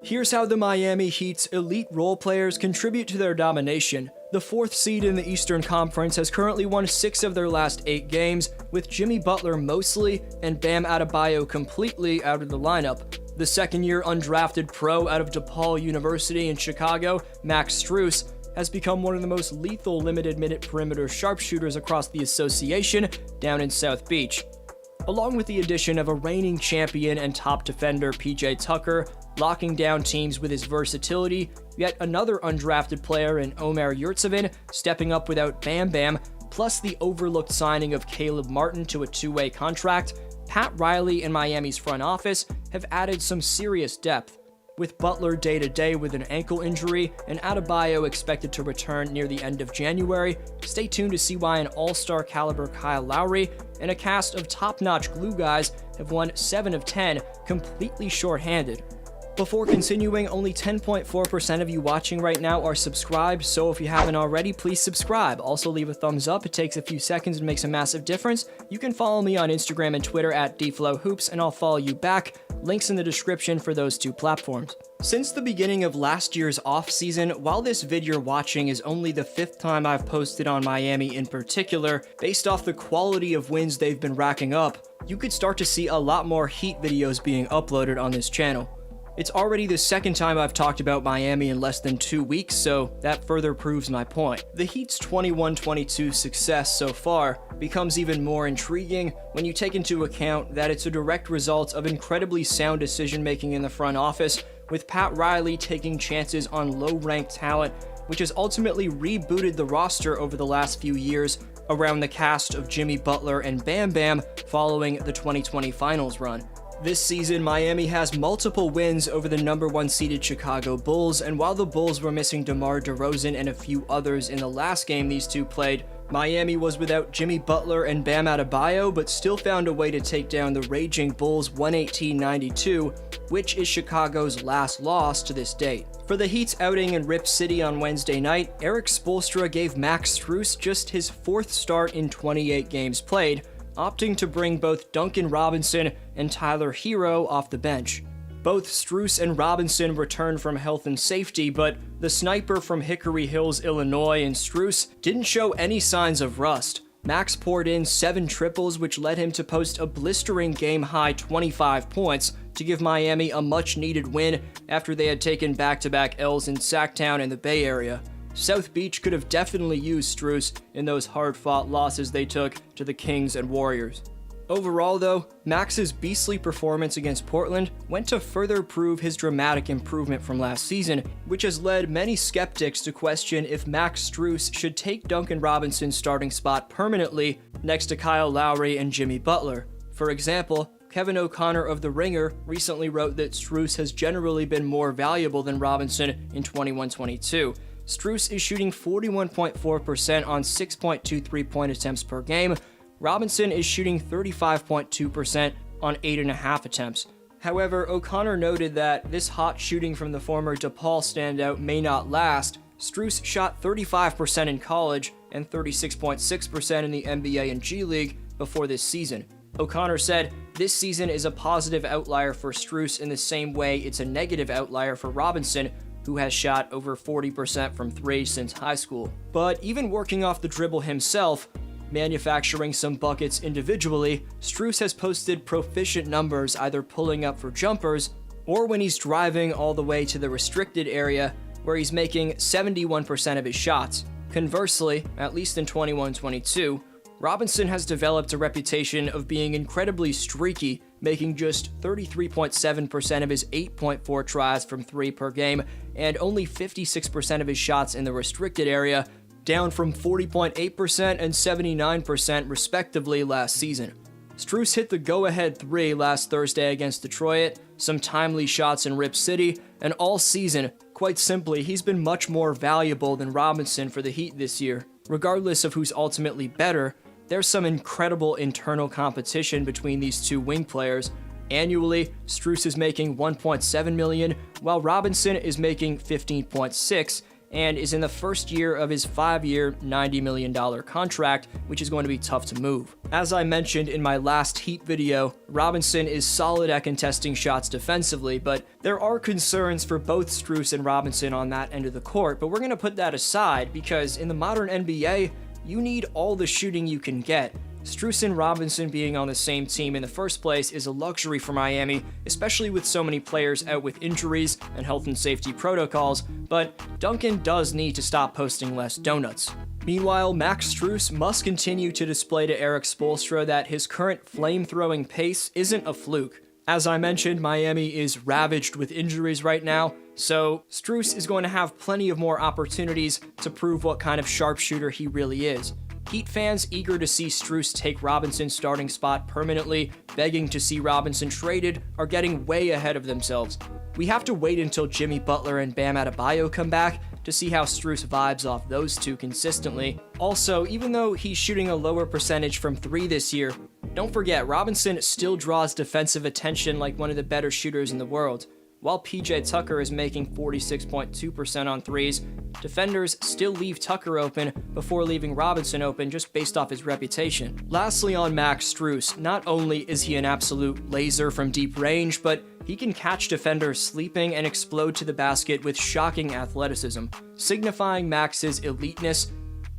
Here's how the Miami Heat's elite role players contribute to their domination. The 4th seed in the Eastern Conference has currently won 6 of their last 8 games, with Jimmy Butler mostly and Bam Adebayo completely out of the lineup. The second-year undrafted pro out of DePaul University in Chicago, Max Strus, has become one of the most lethal limited-minute perimeter sharpshooters across the association down in South Beach. Along with the addition of a reigning champion and top defender P.J Tucker, locking down teams with his versatility, yet another undrafted player in Omer Yurtseven stepping up without Bam Bam, plus the overlooked signing of Caleb Martin to a 2-way contract, Pat Riley and Miami's front office have added some serious depth. With Butler day-to-day with an ankle injury and Adebayo expected to return near the end of January, stay tuned to see why an all-star caliber Kyle Lowry and a cast of top-notch glue guys have won 7 of 10 completely short-handed. Before continuing, only 10.4% of you watching right now are subscribed, so if you haven't already, please subscribe. Also leave a thumbs up, it takes a few seconds and makes a massive difference. You can follow me on Instagram and Twitter at dflowhoops, and I'll follow you back. Links in the description for those 2 platforms. Since the beginning of last year's off-season, while this vid you're watching is only the 5th time I've posted on Miami in particular, based off the quality of wins they've been racking up, you could start to see a lot more Heat videos being uploaded on this channel. It's already the 2nd time I've talked about Miami in less than 2 weeks, so that further proves my point. The Heat's 21-22 success so far becomes even more intriguing when you take into account that it's a direct result of incredibly sound decision-making in the front office, with Pat Riley taking chances on low-ranked talent, which has ultimately rebooted the roster over the last few years around the cast of Jimmy Butler and Bam Bam following the 2020 finals run. This season, Miami has multiple wins over the number 1 seeded Chicago Bulls, and while the Bulls were missing DeMar DeRozan and a few others in the last game these two played, Miami was without Jimmy Butler and Bam Adebayo, but still found a way to take down the raging Bulls 118-92, which is Chicago's last loss to this date. For the Heat's outing in Rip City on Wednesday night, Erik Spoelstra gave Max Strus just his 4th start in 28 games played, opting to bring both Duncan Robinson and Tyler Hero off the bench. Both Strus and Robinson returned from health and safety, but the sniper from Hickory Hills, Illinois, and Strus didn't show any signs of rust. Max poured in 7 triples, which led him to post a blistering game-high 25 points to give Miami a much-needed win after they had taken back-to-back L's in Sacktown and the Bay Area. South Beach could have definitely used Strus in those hard-fought losses they took to the Kings and Warriors. Overall, though, Max's beastly performance against Portland went to further prove his dramatic improvement from last season, which has led many skeptics to question if Max Strus should take Duncan Robinson's starting spot permanently next to Kyle Lowry and Jimmy Butler. For example, Kevin O'Connor of The Ringer recently wrote that Strus has generally been more valuable than Robinson in 21-22. Strus is shooting 41.4% on 6.2 3-point attempts per game. Robinson is shooting 35.2% on 8.5 attempts. However, O'Connor noted that this hot shooting from the former DePaul standout may not last. Strus shot 35% in college and 36.6% in the NBA and G League before this season. O'Connor said, "This season is a positive outlier for Strus in the same way it's a negative outlier for Robinson, who has shot over 40% from 3 since high school." But even working off the dribble himself, manufacturing some buckets individually, Strus has posted proficient numbers either pulling up for jumpers or when he's driving all the way to the restricted area where he's making 71% of his shots. Conversely, at least in 21-22, Robinson has developed a reputation of being incredibly streaky, making just 33.7% of his 8.4 tries from 3 per game and only 56% of his shots in the restricted area, down from 40.8% and 79% respectively last season. Strus hit the go-ahead 3 last Thursday against Detroit, some timely shots in Rip City, and all season, quite simply, he's been much more valuable than Robinson for the Heat this year. Regardless of who's ultimately better, there's some incredible internal competition between these two wing players. Annually, Strus is making $1.7 million, while Robinson is making $15.6 million, and is in the first year of his 5-year, $90 million contract, which is going to be tough to move. As I mentioned in my last Heat video, Robinson is solid at contesting shots defensively, but there are concerns for both Strus and Robinson on that end of the court, but we're going to put that aside because in the modern NBA, you need all the shooting you can get. Strus and Robinson being on the same team in the first place is a luxury for Miami, especially with so many players out with injuries and health and safety protocols, but Duncan does need to stop posting less donuts. Meanwhile, Max Strus must continue to display to Erik Spoelstra that his current flame-throwing pace isn't a fluke. As I mentioned, Miami is ravaged with injuries right now, so Strus is going to have plenty of more opportunities to prove what kind of sharpshooter he really is. Heat fans eager to see Strus take Robinson's starting spot permanently, begging to see Robinson traded, are getting way ahead of themselves. We have to wait until Jimmy Butler and Bam Adebayo come back to see how Strus vibes off those two consistently. Also, even though he's shooting a lower percentage from 3 this year, don't forget Robinson still draws defensive attention like one of the better shooters in the world. While P.J. Tucker is making 46.2% on threes, defenders still leave Tucker open before leaving Robinson open just based off his reputation. Lastly on Max Strus, not only is he an absolute laser from deep range, but he can catch defenders sleeping and explode to the basket with shocking athleticism, signifying Max's eliteness.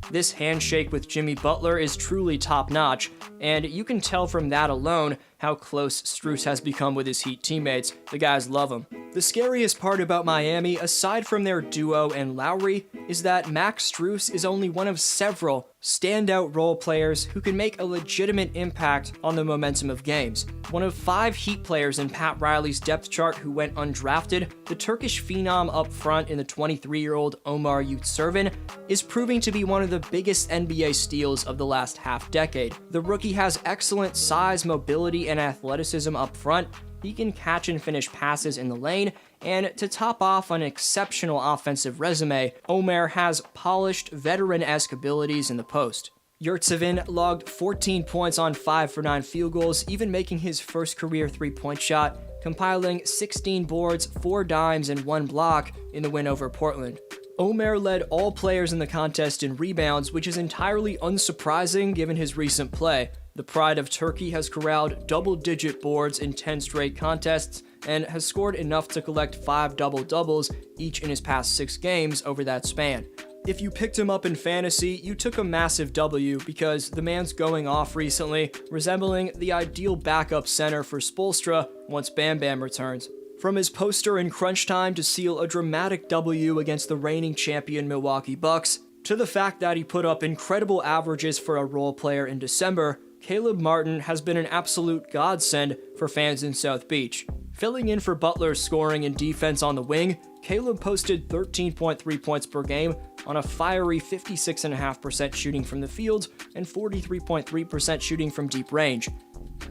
This handshake with Jimmy Butler is truly top-notch, and you can tell from that alone how close Strus has become with his Heat teammates. The guys love him. The scariest part about Miami, aside from their duo and Lowry, is that Max Strus is only one of several standout role players who can make a legitimate impact on the momentum of games. One of 5 Heat players in Pat Riley's depth chart who went undrafted, the Turkish phenom up front in the 23-year-old Omer Yurtseven is proving to be one of the biggest NBA steals of the last half-decade. The rookie has excellent size, mobility, and athleticism up front. He can catch and finish passes in the lane, and to top off an exceptional offensive resume, Omer has polished, veteran-esque abilities in the post. Yurtseven logged 14 points on 5 for 9 field goals, even making his first career three-point shot, compiling 16 boards, 4 dimes, and 1 block in the win over Portland. Omer led all players in the contest in rebounds, which is entirely unsurprising given his recent play. The pride of Turkey has corralled double-digit boards in 10 straight contests and has scored enough to collect 5 double-doubles each in his past 6 games over that span. If you picked him up in fantasy, you took a massive W because the man's going off recently, resembling the ideal backup center for Spoelstra once Bam Bam returns. From his poster in crunch time to seal a dramatic W against the reigning champion Milwaukee Bucks, to the fact that he put up incredible averages for a role player in December, Caleb Martin has been an absolute godsend for fans in South Beach. Filling in for Butler's scoring and defense on the wing, Caleb posted 13.3 points per game on a fiery 56.5% shooting from the field and 43.3% shooting from deep range.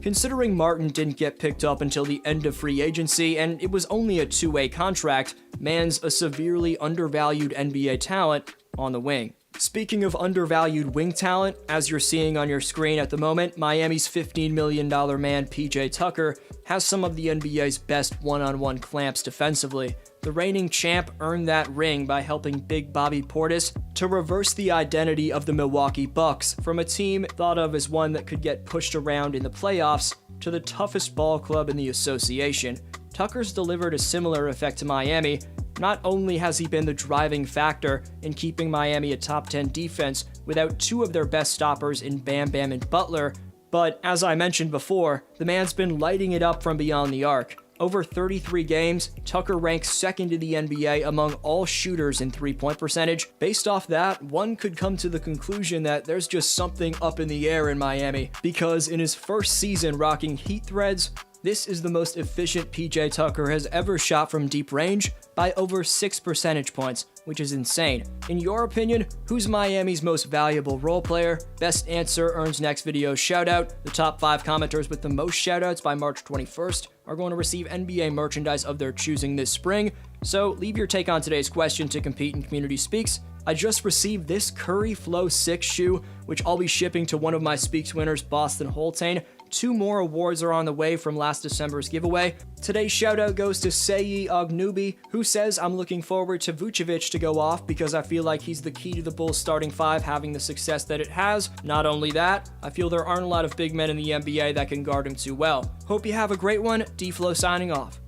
Considering Martin didn't get picked up until the end of free agency and it was only a 2-way contract, man's a severely undervalued NBA talent on the wing. Speaking of undervalued wing talent, as you're seeing on your screen at the moment, Miami's $15 million man P.J. Tucker has some of the NBA's best one-on-one clamps defensively. The reigning champ earned that ring by helping Big Bobby Portis to reverse the identity of the Milwaukee Bucks from a team thought of as one that could get pushed around in the playoffs to the toughest ball club in the association. Tucker's delivered a similar effect to Miami. Not only has he been the driving factor in keeping Miami a top 10 defense without 2 of their best stoppers in Bam Bam and Butler, but as I mentioned before, the man's been lighting it up from beyond the arc. Over 33 games, Tucker ranks second in the NBA among all shooters in three-point percentage. Based off that, one could come to the conclusion that there's just something up in the air in Miami, because in his first season rocking Heat threads, this is the most efficient P.J. Tucker has ever shot from deep range by over 6 percentage points, which is insane. In your opinion, who's Miami's most valuable role player? Best answer earns next video's shoutout. The top 5 commenters with the most shoutouts by March 21st are going to receive NBA merchandise of their choosing this spring, so leave your take on today's question to compete in Community Speaks. I just received this Curry Flow 6 shoe, which I'll be shipping to one of my Speaks winners, Boston Holtain, 2 more awards are on the way from last December's giveaway. Today's shoutout goes to Seyi Ognubi, who says, "I'm looking forward to Vucevic to go off because I feel like he's the key to the Bulls starting 5 having the success that it has. Not only that, I feel there aren't a lot of big men in the NBA that can guard him too well. Hope you have a great one. D-Flow signing off."